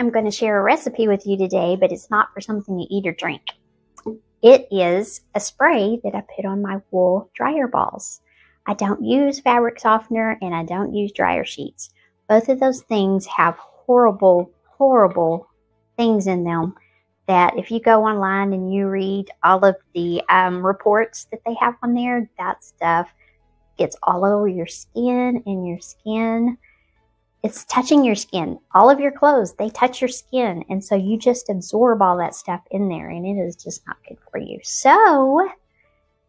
I'm going to share a recipe with you today, but it's not for something to eat or drink. It is a spray that I put on my wool dryer balls. I don't use fabric softener and I don't use dryer sheets. Both of those things have horrible, horrible things in them that if you go online and you read all of the reports that they have on there, that stuff gets all over your skin, and your skin, it's touching your skin. All of your clothes, they touch your skin, and so you just absorb all that stuff in there, and it is just not good for you. So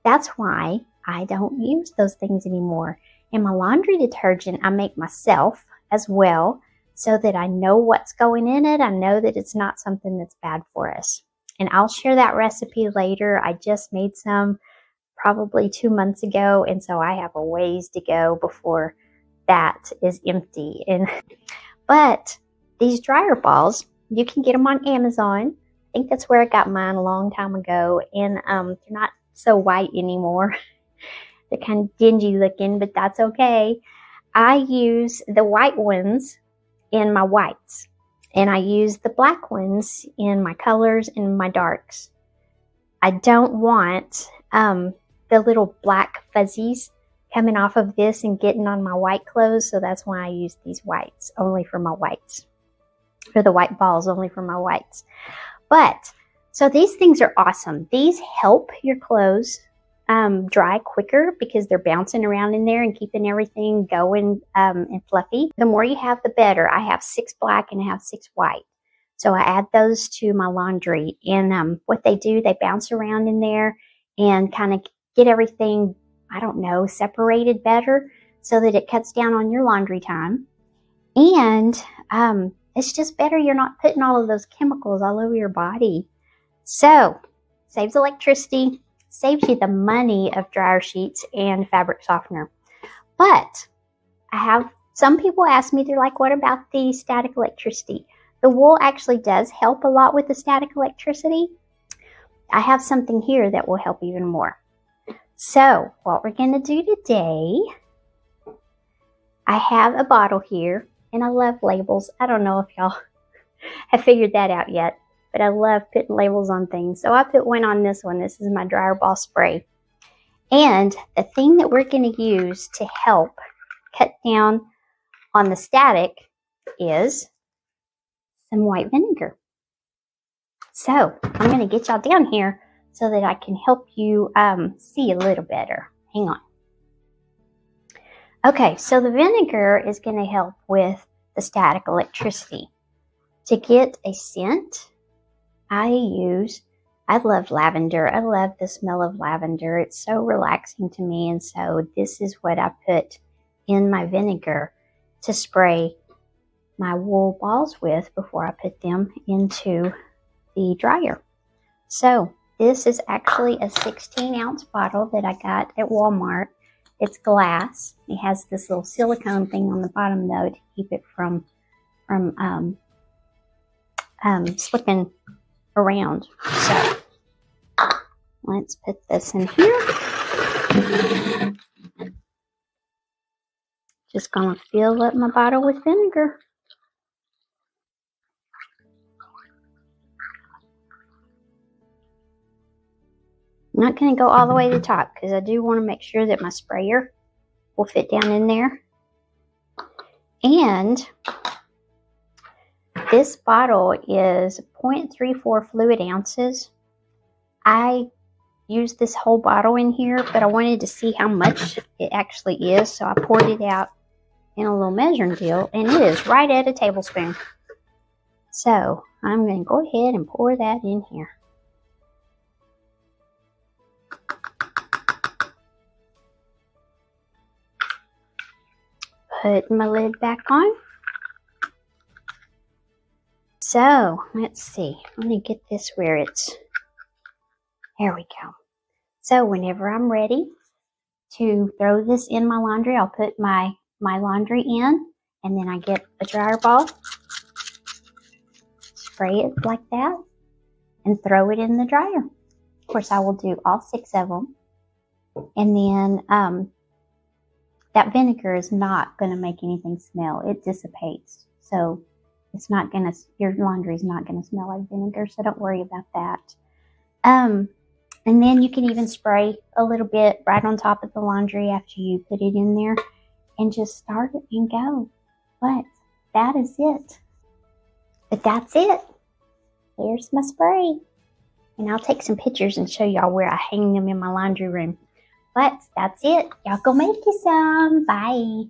that's why I don't use those things anymore. And my laundry detergent I make myself as well, so that I know what's going in it. I know that it's not something that's bad for us. And I'll share that recipe later. I just made some probably 2 months ago, and so I have a ways to go before that is empty. But these dryer balls, you can get them on Amazon. I think that's where I got mine a long time ago, and they're not so white anymore. They're kind of dingy looking, but that's okay. I use the white ones in my whites, and I use the black ones in my colors and my darks. I don't want the little black fuzzies coming off of this and getting on my white clothes, so that's why I use these whites only for my whites, or the white balls only for my whites. But so these things are awesome. These help your clothes dry quicker because they're bouncing around in there and keeping everything going and fluffy. The more you have, the better. I have 6 black and I have 6 white. So I add those to my laundry, and what they do, they bounce around in there and kind of get everything, I don't know, separated better so that it cuts down on your laundry time. And it's just better. You're not putting all of those chemicals all over your body. So saves electricity, saves you the money of dryer sheets and fabric softener. But I have some people ask me, they're like, what about the static electricity? The wool actually does help a lot with the static electricity. I have something here that will help even more. So what we're going to do today, I have a bottle here, and I love labels. I don't know if y'all have figured that out yet, but I love putting labels on things. So I put one on this one. This is my dryer ball spray. And the thing that we're going to use to help cut down on the static is some white vinegar. So I'm going to get y'all down here so that I can help you see a little better. Hang on. Okay, so the vinegar is going to help with the static electricity. To get a scent, I love lavender. I love the smell of lavender. It's so relaxing to me, and so this is what I put in my vinegar to spray my wool balls with before I put them into the dryer. So this is actually a 16-ounce bottle that I got at Walmart. It's glass. It has this little silicone thing on the bottom, though, to keep it from slipping around. So let's put this in here. Just gonna fill up my bottle with vinegar. I'm not going to go all the way to the top because I do want to make sure that my sprayer will fit down in there. And this bottle is 0.34 fluid ounces. I used this whole bottle in here, but I wanted to see how much it actually is, so I poured it out in a little measuring deal, and it is right at a tablespoon. So I'm going to go ahead and pour that in here. Put my lid back on. So let's see. Let me get this where it's. There we go. So whenever I'm ready to throw this in my laundry, I'll put my laundry in, and then I get a dryer ball, spray it like that, and throw it in the dryer. Of course, I will do all 6 of them, and then that vinegar is not going to make anything smell. It dissipates. So it's not gonna, your laundry's not gonna smell like vinegar, so don't worry about that. And then you can even spray a little bit right on top of the laundry after you put it in there and just start it and go. But that is it. But that's it. Here's my spray. And I'll take some pictures and show y'all where I hang them in my laundry room. But that's it. Y'all go make you some. Bye.